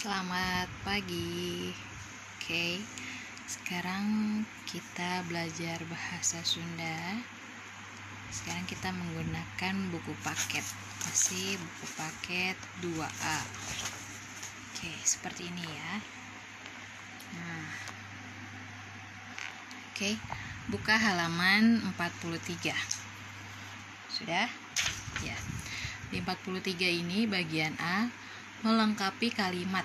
Selamat pagi. Oke, sekarang kita belajar bahasa Sunda. Sekarang kita menggunakan buku paket. Masih buku paket 2A. Oke, seperti ini ya. Oke, buka halaman 43. Sudah? Ya. Di 43 ini bagian A melengkapi kalimat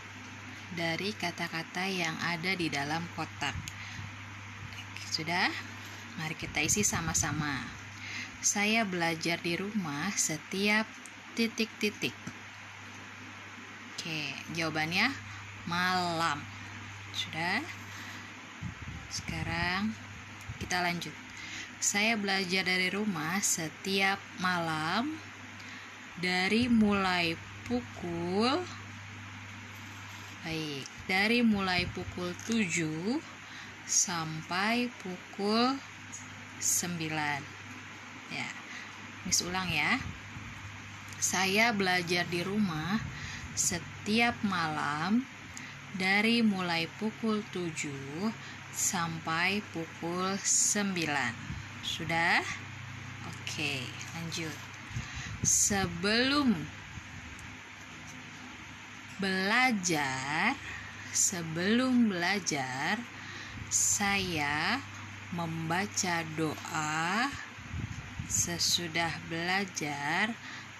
dari kata-kata yang ada di dalam kotak. Sudah? Mari kita isi sama-sama. Saya belajar di rumah setiap titik-titik. Oke, jawabannya malam. Sudah? Sekarang kita lanjut. Saya belajar dari rumah setiap malam dari mulai pukul 7 sampai pukul 9. Ya. Miss ulang ya. Saya belajar di rumah setiap malam dari mulai pukul 7 sampai pukul 9. Sudah? Oke, lanjut. Sebelum belajar, saya membaca doa. Sesudah belajar,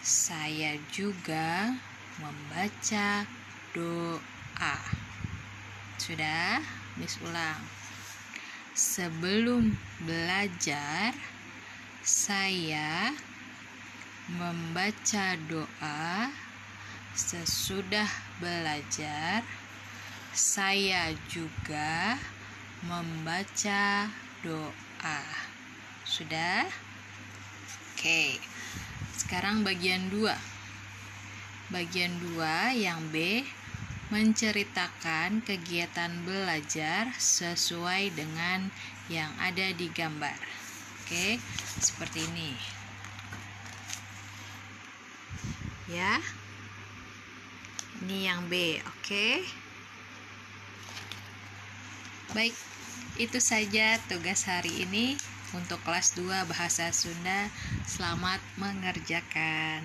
saya juga membaca doa. Sudah? Miss ulang. Sebelum belajar, saya membaca doa. Sesudah belajar, saya juga membaca doa. Sudah? Oke. Sekarang bagian 2. Bagian 2 yang B menceritakan kegiatan belajar sesuai dengan yang ada di gambar. Oke, seperti ini. Ya. Ini yang B, oke? Baik, itu saja tugas hari ini untuk kelas 2 Bahasa Sunda. Selamat mengerjakan.